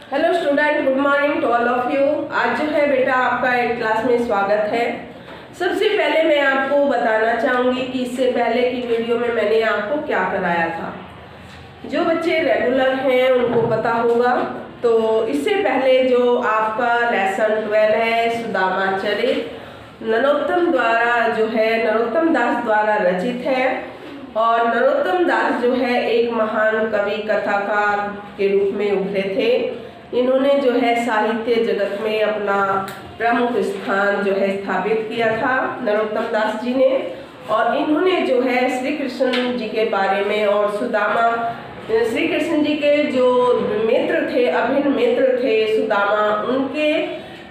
Hello student, good morning to all of you. आज जो है बेटा आपका एक क्लास में स्वागत है। सबसे पहले मैं आपको बताना चाहूँगी कि इससे पहले की वीडियो में मैंने आपको क्या कराया था। जो बच्चे रेगुलर हैं उनको पता होगा। तो इससे पहले जो आपका लेसन 12 है सुदामा चरित, नरोत्तम दास द्वारा रचित है। और नरोत्तम दास जो है एक महान कवि कथाकार के रूप में उभरे थे। इन्होंने जो है साहित्य जगत में अपना प्रमुख स्थान जो है स्थापित किया था नरोत्तम दास जी ने। और इन्होंने जो है श्री कृष्ण जी के बारे में और सुदामा, श्री कृष्ण जी के जो मित्र थे, अभिन्न मित्र थे सुदामा, उनके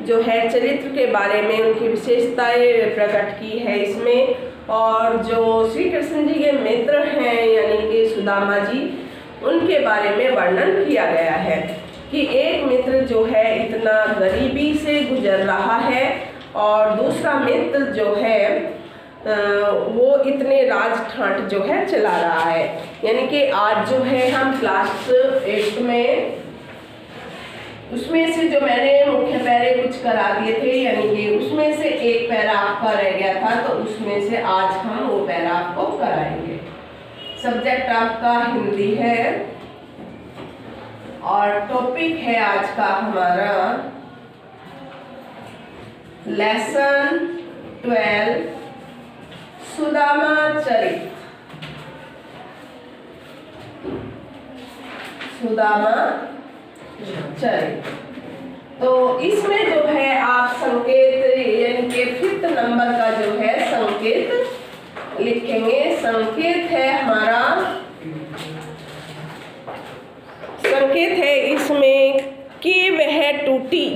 जो है चरित्र के बारे में उनकी विशेषताएं प्रकट की है इसमें। और जो श्री कृष्ण जी के मित्र हैं यानी कि सुदामा जी, उनके बारे में वर्णन किया गया है कि एक मित्र जो है इतना गरीबी से गुजर रहा है और दूसरा मित्र जो है वो इतने राज ठाट जो है चला रहा है। यानी कि आज जो है हम क्लास 8 में उसमें से जो मैंने मुख्य पैरे कुछ करा दिए थे, यानी कि उसमें से एक पैरा आपका रह गया था, तो उसमें से आज हम वो पैरा आपको कराएंगे। सब्जेक्ट आपका हिंदी है और टॉपिक है आज का हमारा लेसन 12 सुदामा चरित। सुदामा चरित। तो इसमें जो है आप संकेत यानी कि 5th नंबर का जो है संकेत लिखेंगे। संकेत है हमारा, संकेत है इसमें कि वह टूटी,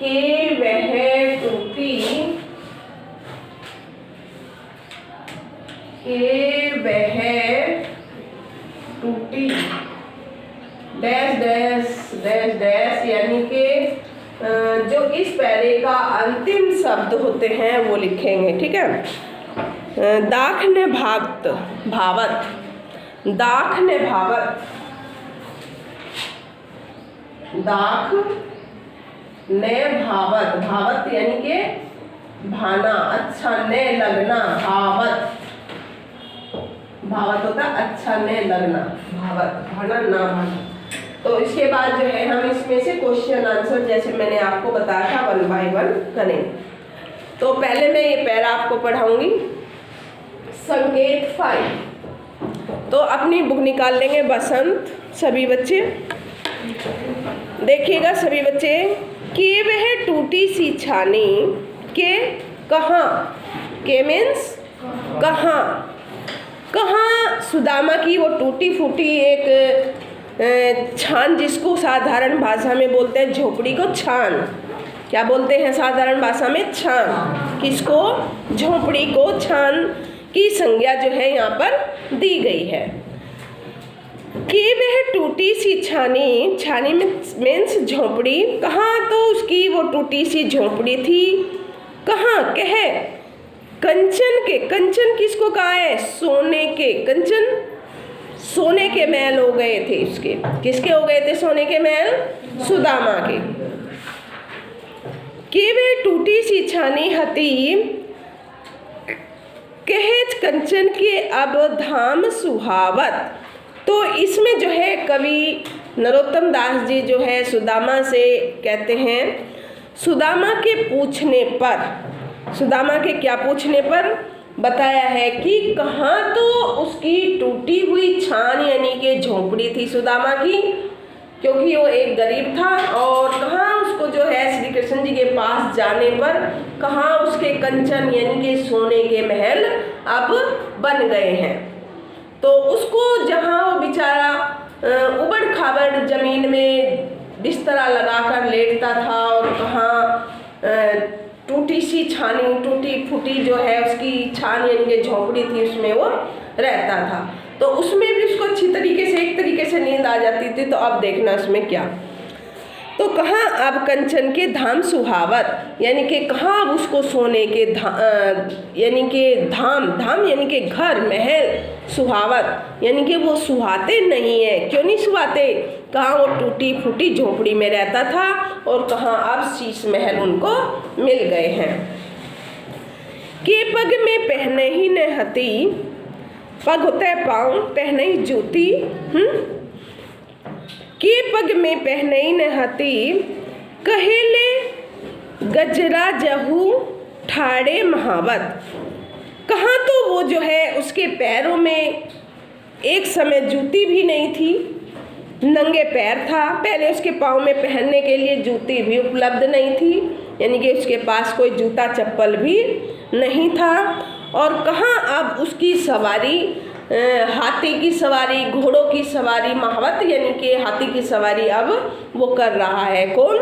कि वह टूटी, कि वह टूटी, डैश डैश डैश डैश, यानी कि जो इस पैरे का अंतिम शब्द होते हैं वो लिखेंगे। ठीक है। दाख ने भागत भावत, दाख ने भावत, दाख ने भावत, भावत यानी कि भाना, अच्छा ने लगना, भावत, भावत होता अच्छा ने लगना, भावत, भाना ना भाना। तो इसके बाद जो है हम इसमें से क्वेश्चन आंसर जैसे मैंने आपको बताया था 1 by 1 करेंगे। तो पहले मैं ये पैरा आपको पढ़ाऊंगी। संकेत 5। तो अपनी बुक निकाल लेंगे बसंत सभी बच्चे। देखिएगा सभी बच्चे कि वह टूटी सी छानी के कहाँ, के मीन्स कहाँ, कहाँ सुदामा की वो टूटी फूटी एक छान, जिसको साधारण भाषा में बोलते हैं झोपड़ी को छान। क्या बोलते हैं साधारण भाषा में? छान। किसको? झोपड़ी को छान की संज्ञा जो है यहाँ पर दी गई है कि वह टूटी सी छानी, छानी मीन्स झोपड़ी, कहाँ? तो उसकी वो टूटी सी झोपड़ी थी कहाँ? कहे कंचन के, कंचन किसको कहा है? सोने के, कंचन सोने के महल हो गए थे उसके। किसके हो गए थे सोने के महल? सुदामा के। कि वे टूटी सी छानी हती कहे कंचन के अब धाम सुहावत। तो इसमें जो है कवि नरोत्तम दास जी जो है सुदामा से कहते हैं, सुदामा के पूछने पर, सुदामा के क्या पूछने पर बताया है कि कहाँ तो उसकी टूटी हुई छान यानी कि झोंपड़ी थी सुदामा की, क्योंकि वो एक गरीब था। और कहाँ उसको जो है श्री कृष्ण जी के पास जाने पर कहाँ उसके कंचन यानी कि सोने के महल अब बन गए हैं। तो उसको जहाँ वो बेचारा उबड़ खाबड़ जमीन में बिस्तरा लगाकर लेटता था और कहाँ टूटी सी छानी, टूटी फूटी जो है उसकी छान यानी कि झोंपड़ी थी, उसमें वो रहता था। तो उसमें भी उसको अच्छी तरीके से, एक तरीके से नींद आ जाती थी। तो अब देखना इसमें क्या तो कहाँ अब कंचन के धाम सुहावत, यानी कि कहाँ अब उसको सोने के यानी कि धाम यानी कि घर महल, सुहावत यानी कि वो सुहाते नहीं है। क्यों नहीं सुहाते? कहाँ वो टूटी फूटी झोपड़ी में रहता था और कहाँ अब शीश महल उनको मिल गए हैं। के पग में पहने ही न हती, पग होता है पाँव, पहने ही जूती। के पग में पहने ही न हती, कहेले गजरा जहू ठाड़े महावत। कहाँ तो वो जो है उसके पैरों में एक समय जूती भी नहीं थी, नंगे पैर था। पहले उसके पाँव में पहनने के लिए जूती भी उपलब्ध नहीं थी, यानी कि उसके पास कोई जूता चप्पल भी नहीं था। और कहाँ अब उसकी सवारी, हाथी की सवारी, घोड़ों की सवारी, महावत यानी कि हाथी की सवारी अब वो कर रहा है। कौन?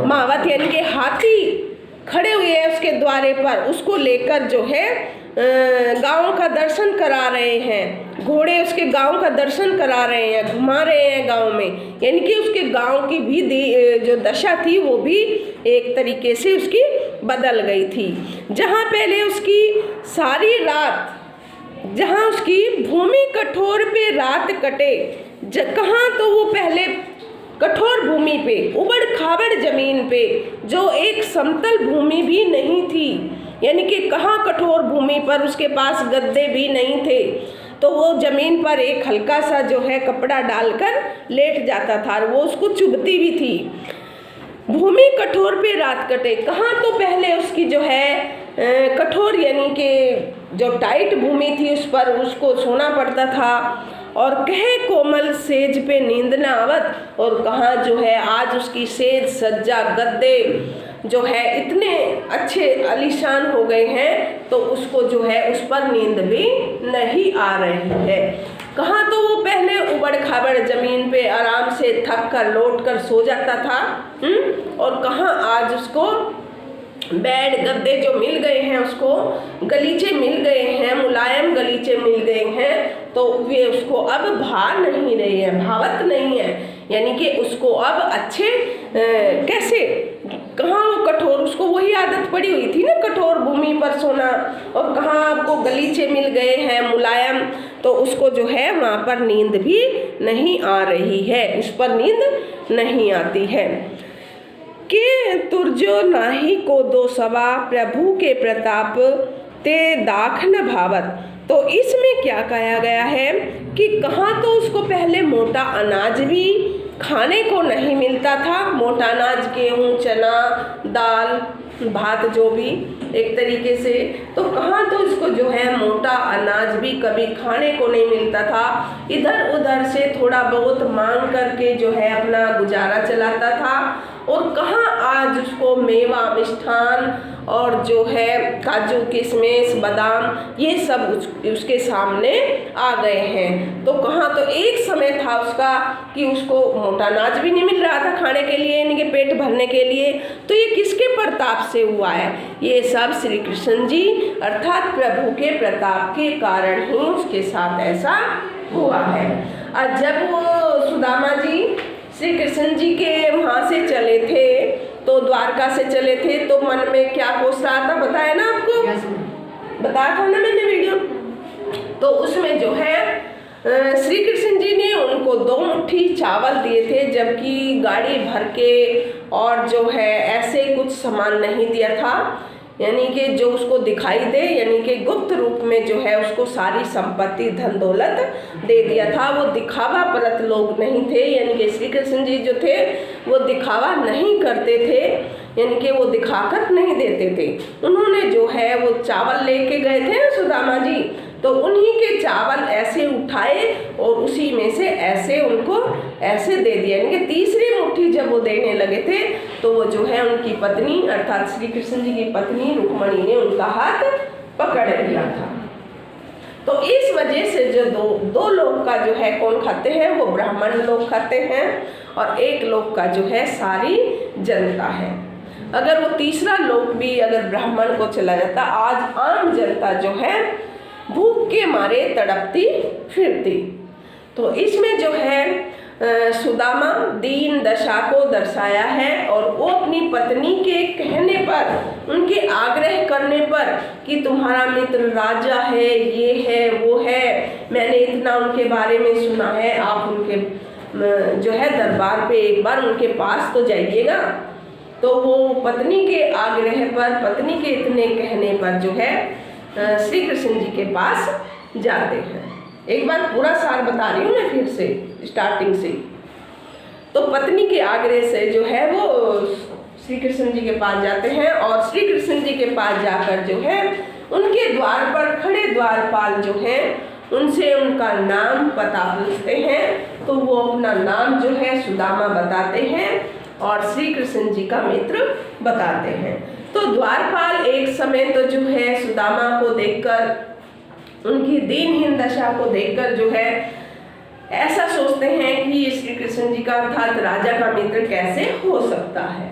महावत यानी कि हाथी खड़े हुए हैं उसके द्वारे पर, उसको लेकर जो है गांव का दर्शन करा रहे हैं। घोड़े उसके गांव का दर्शन करा रहे हैं, घुमा रहे हैं गांव में, यानी कि उसके गांव की भी जो दशा थी वो भी एक तरीके से उसकी बदल गई थी। जहां पहले उसकी सारी रात, जहां उसकी भूमि कठोर पे रात कटे, कहाँ तो वो पहले कठोर भूमि पे, उबड़ खाबड़ जमीन पे, जो एक समतल भूमि भी नहीं थी, यानी कि कहाँ कठोर भूमि पर उसके पास गद्दे भी नहीं थे, तो वो जमीन पर एक हल्का सा जो है कपड़ा डालकर लेट जाता था और वो उसको चुभती भी थी। भूमि कठोर पे रात कटे, कहाँ तो पहले उसकी जो है कठोर यानी कि जो टाइट भूमि थी उस पर उसको सोना पड़ता था। और कहे कोमल सेज पे नींद न आवत, और कहाँ जो है आज उसकी सेज सज्जा गद्दे जो है इतने अच्छे आलीशान हो गए हैं तो उसको जो है उस पर नींद भी नहीं आ रही है। कहाँ तो वो पहले उबड़ खाबड़ जमीन पे आराम से थक कर लौट कर सो जाता था, और कहाँ आज उसको बेड गद्दे जो मिल गए हैं, उसको गलीचे मिल गए हैं, मुलायम गलीचे मिल गए हैं, तो वे उसको अब भा नहीं रहे हैं, भावत नहीं है, यानी कि उसको अब अच्छे कैसे, कहाँ वो कठोर, उसको वही आदत पड़ी हुई थी ना कठोर भूमि पर सोना, और कहाँ आपको गलीचे मिल गए हैं मुलायम, तो उसको जो है वहाँ पर नींद भी नहीं आ रही है, उस पर नींद नहीं आती है। के तुरजो नाही को दो सवा, प्रभु के प्रताप ते दाख न भावत। तो इसमें क्या कहा गया है कि कहाँ तो उसको पहले मोटा अनाज भी खाने को नहीं मिलता था, मोटा अनाज गेहूँ चना दाल भात जो भी एक तरीके से, तो कहाँ तो इसको जो है मोटा अनाज भी कभी खाने को नहीं मिलता था, इधर उधर से थोड़ा बहुत मांग करके जो है अपना गुजारा चलाता था। और कहाँ आज उसको मेवा मिष्ठान और जो है काजू किशमिश बादाम ये सब उसके सामने आ गए हैं। तो कहाँ तो एक समय था उसका कि उसको मोटा अनाज भी नहीं मिल रहा था खाने के लिए, यानी कि पेट भरने के लिए, तो ये किसके प्रताप से हुआ है? ये सब श्री कृष्ण जी अर्थात प्रभु के प्रताप के कारण ही उसके साथ ऐसा हुआ है। और जब वो सुदामा जी श्री कृष्ण जी के वहाँ से चले थे, तो द्वारका से चले थे, तो मन में क्या कोस रहा था बताया ना आपको, बताया था ना मैंने वीडियो। तो उसमें जो है श्री कृष्ण जी ने उनको 2 मुट्ठी चावल दिए थे, जबकि गाड़ी भर के और जो है ऐसे कुछ सामान नहीं दिया था, यानी कि जो उसको दिखाई दे, यानी कि गुप्त रूप में जो है उसको सारी संपत्ति धन दौलत दे दिया था। वो दिखावा परत लोग नहीं थे, यानी कि श्री कृष्ण जी जो थे वो दिखावा नहीं करते थे, यानी कि वो दिखाकर नहीं देते थे। उन्होंने जो है वो चावल लेके गए थे सुदामा जी, तो उन्हीं के चावल ऐसे उठाए और उसी में से ऐसे उनको ऐसे दे दिया, यानी कि तीसरी मुट्ठी जब वो देने लगे थे तो वो जो है उनकी पत्नी अर्थात श्री कृष्ण जी की पत्नी रुक्मणी ने उनका हाथ पकड़ लिया था। तो इस वजह से जो दो लोग का जो है कौन खाते हैं, वो ब्राह्मण लोग खाते हैं, और एक लोग का जो है सारी जनता है। अगर वो तीसरा लोग भी अगर ब्राह्मण को चला जाता, आज आम जनता जो है भूख के मारे तड़पती फिरती। तो इसमें जो है सुदामा दीन दशा को दर्शाया है और वो अपनी पत्नी के कहने पर, उनके आग्रह करने पर कि तुम्हारा मित्र राजा है, ये है, वो है, मैंने इतना उनके बारे में सुना है, आप उनके जो है दरबार पे एक बार उनके पास तो जाइएगा। तो वो पत्नी के आग्रह पर, पत्नी के इतने कहने पर जो है श्री कृष्ण जी के पास जाते हैं। एक बार पूरा सार बता रही हूँ मैं फिर से स्टार्टिंग से। तो पत्नी के आग्रह से जो है वो श्री कृष्ण जी के पास जाते हैं और श्री कृष्ण जी के पास जाकर जो है उनके द्वार पर खड़े द्वारपाल जो हैं उनसे उनका नाम पता पूछते हैं। तो वो अपना नाम जो है सुदामा बताते हैं और श्री कृष्ण जी का मित्र बताते हैं। तो द्वारपाल एक समय तो जो है सुदामा को देखकर, उनकी दीनहीन दशा को देखकर जो है ऐसा सोचते हैं कि ये श्री कृष्ण जी का अर्थात राजा का मित्र कैसे हो सकता है।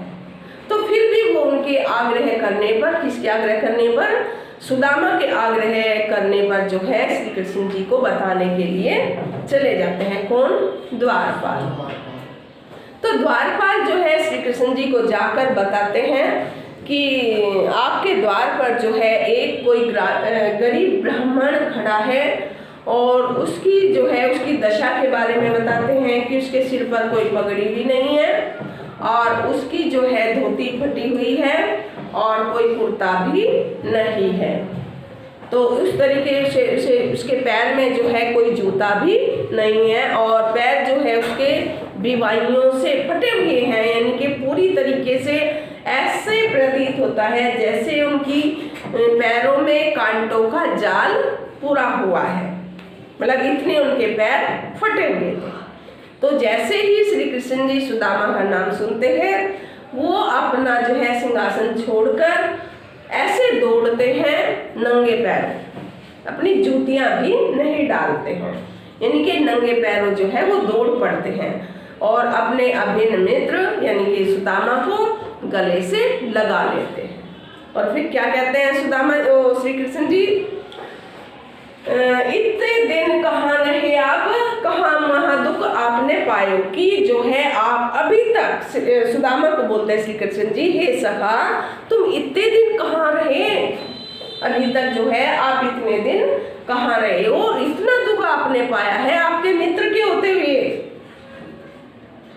तो फिर भी वो उनके आग्रह करने पर, किसके आग्रह करने पर, सुदामा के आग्रह करने पर जो है श्री कृष्ण जी को बताने के लिए चले जाते हैं। कौन? द्वारपाल। तो द्वारपाल जो है श्री कृष्ण जी को जाकर बताते हैं कि आपके द्वार पर जो है एक कोई गरीब ब्राह्मण खड़ा है और उसकी जो है उसकी दशा के बारे में बताते हैं कि उसके सिर पर कोई पगड़ी भी नहीं है और उसकी जो है धोती फटी हुई है और कोई कुर्ता भी नहीं है। तो उस तरीके से उसके पैर में जो है कोई जूता भी नहीं है और पैर जो है उसके बीमारियों से फटे हुए हैं, यानी कि पूरी तरीके से ऐसे प्रतीत होता है जैसे उनकी पैरों में कांटों का जाल पूरा हुआ है, मतलब इतने उनके पैर फटे हुए थे। तो जैसे ही श्री कृष्ण जी सुदामा का नाम सुनते हैं वो अपना जो है सिंहासन छोड़कर ऐसे दौड़ते हैं नंगे पैर, अपनी जूतियां भी नहीं डालते हैं, यानी कि नंगे पैरों जो है वो दौड़ पड़ते हैं और अपने अभिन्न मित्र यानी कि सुदामा को गले से लगा लेते हैं। और फिर क्या कहते हैं सुदामा श्री कृष्ण जी, इतने दिन कहाँ रहे आप, कहाँ महादुख आपने पायो कि जो है आप अभी तक, सुदामा को बोलते हैं श्री कृष्ण जी, हे सखा तुम इतने दिन कहाँ रहे, अभी तक जो है आप इतने दिन कहाँ रहे और इतना दुख आपने पाया है आपके मित्र के होते हुए।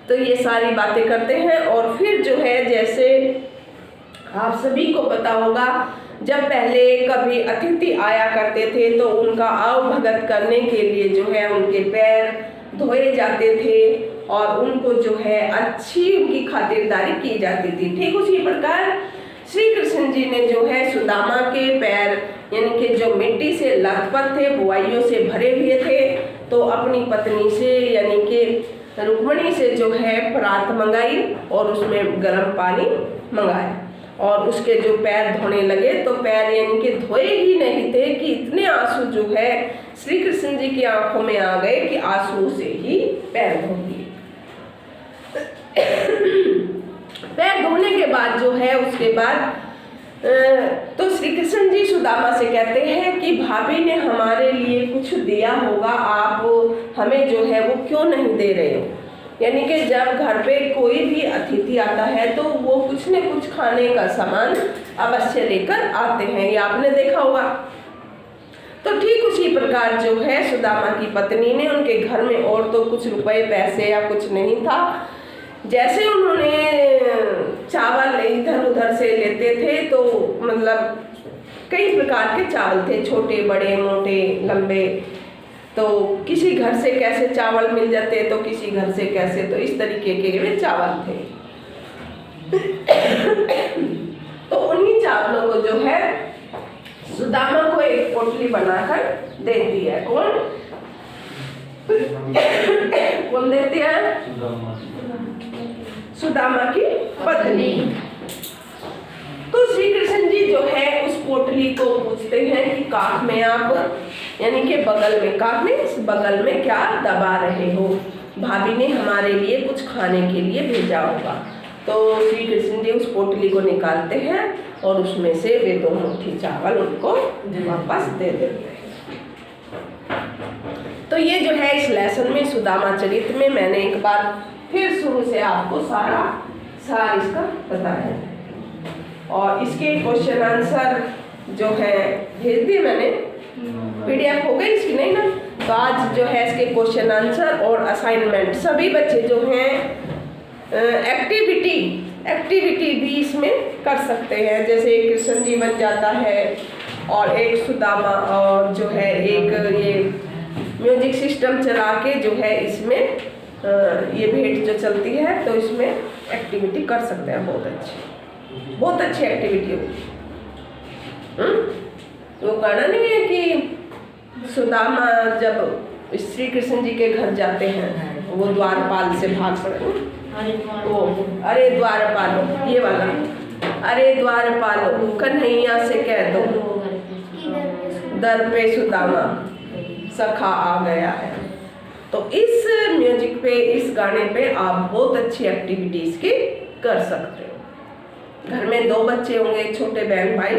तो ये सारी बातें करते हैं और फिर जो है जैसे आप सभी को पता होगा जब पहले कभी अतिथि आया करते थे तो उनका आवभगत करने के लिए जो है उनके पैर धोए जाते थे और उनको जो है अच्छी उनकी खातिरदारी की जाती थी। ठीक उसी प्रकार श्री कृष्ण जी ने जो है सुदामा के पैर यानी कि जो मिट्टी से लथपथ थे, बुआइयों से भरे हुए थे, तो अपनी पत्नी से यानी कि रुक्मणी से जो है परात मंगाई और उसमें गर्म पानी मंगाया और उसके जो पैर धोने लगे तो पैर यानी कि धोए ही नहीं थे कि इतने आंसू जो है श्री कृष्ण जी की आंखों में आ गए कि आंसू से ही पैर धो दिए। पैर धोने के बाद जो है उसके बाद तो श्री कृष्ण जी सुदामा से कहते हैं कि भाभी ने हमारे लिए कुछ दिया होगा, आप हमें जो है वो क्यों नहीं दे रहे हो। यानी कि जब घर पे कोई भी अतिथि आता है तो वो कुछ न कुछ खाने का सामान अवश्य लेकर आते हैं, ये आपने देखा होगा। तो ठीक उसी प्रकार जो है सुदामा की पत्नी ने, उनके घर में और तो कुछ रुपए पैसे या कुछ नहीं था, जैसे उन्होंने चावल इधर उधर से लेते थे तो मतलब कई प्रकार के चावल थे, छोटे बड़े मोटे लंबे, तो किसी घर से कैसे चावल मिल जाते तो किसी घर से कैसे, तो इस तरीके के वे चावल थे। तो उन्हीं चावलों को जो है सुदामा को एक पोटली बनाकर देती है। कौन कौन देती है? सुदामा की पत्नी। तो श्री कृष्ण जी जो है उस पोटली को पूछते हैं कि काख में आप यानी कि बगल में, काख में बगल में क्या दबा रहे हो, भाभी ने हमारे लिए कुछ खाने के लिए भेजा होगा। तो श्री कृष्ण जी उस पोटली को निकालते हैं और उसमें से वे 2 मुट्ठी चावल उनको वापस दे देते हैं। तो ये जो है इस लेसन में सुदामा चरित्र में मैंने एक बार फिर शुरू से आपको सार इसका बताया और इसके क्वेश्चन आंसर जो है भेज दिए मैंने। PDF हो गई इसकी, नहीं ना? तो आज जो है इसके क्वेश्चन आंसर और असाइनमेंट सभी बच्चे जो हैं एक्टिविटी भी इसमें कर सकते हैं। जैसे एक कृष्ण जी बन जाता है और एक सुदामा और जो है एक ये म्यूजिक सिस्टम चला के जो है इसमें ये भेंट जो चलती है तो इसमें एक्टिविटी कर सकते हैं। बहुत अच्छी एक्टिविटी होगी। वो गाना नहीं है कि सुदामा जब श्री कृष्ण जी के घर जाते हैं वो द्वारपाल से भाग पड़े, वो अरे द्वारपालो, ये वाला, अरे द्वारपालो कन्हैया से कह दो दर पे सुदामा सखा आ गया है। तो इस म्यूजिक पे, इस गाने पे आप बहुत अच्छी एक्टिविटीज की कर सकते हो। घर में 2 बच्चे होंगे, छोटे बहन भाई,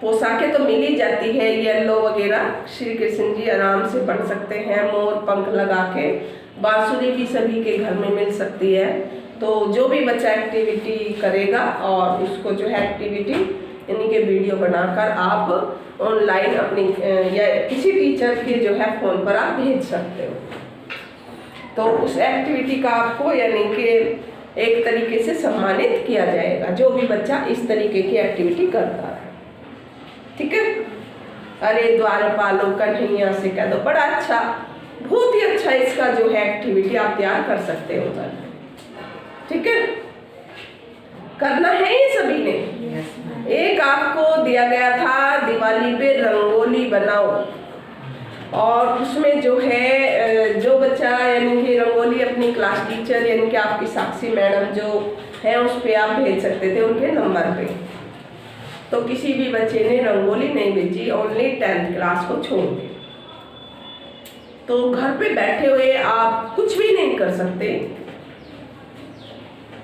पोशाकें तो मिल ही जाती है, येलो वगैरह श्री कृष्ण जी आराम से पढ़ सकते हैं, मोर पंख लगा के। बांसुरी भी सभी के घर में मिल सकती है। तो जो भी बच्चा एक्टिविटी करेगा और उसको जो है एक्टिविटी यानी कि वीडियो बनाकर आप ऑनलाइन अपनी या किसी टीचर के जो है फ़ोन पर आप भेज सकते हो। तो उस एक्टिविटी का आपको यानी कि एक तरीके से सम्मानित किया जाएगा जो भी बच्चा इस तरीके की एक्टिविटी करता है। ठीक है? अरे द्वारपालो कन्हैया से कह दो, बड़ा अच्छा, बहुत ही अच्छा इसका जो है एक्टिविटी आप तैयार कर सकते हो। ठीक है? करना है ये सभी ने। एक आपको दिया गया था दिवाली पे रंगोली बनाओ और उसमें जो है जो बच्चा यानी कि रंगोली अपनी क्लास टीचर यानी कि आपकी साक्षी मैडम जो है उस पर आप भेज सकते थे उनके नंबर पे। तो किसी भी बच्चे ने रंगोली नहीं भेजी, ओनली 10th क्लास को छोड़ के। तो घर पे बैठे हुए आप कुछ भी नहीं कर सकते।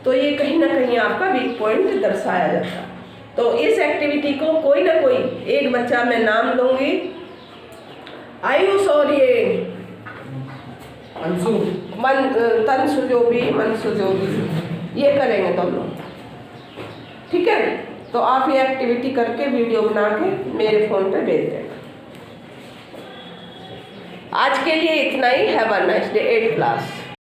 तो ये कहीं ना कहीं आपका वीक पॉइंट दर्शाया जाता है। तो इस एक्टिविटी को कोई ना कोई एक बच्चा, मैं नाम लूंगी, आयुष और ये तंसु जो भी, मनसु जो भी, ये करेंगे तुम लोग। ठीक है? तो आप ये एक्टिविटी करके वीडियो बना के मेरे फ़ोन पे भेज देना। आज के लिए इतना ही। Have a nice day 8th class.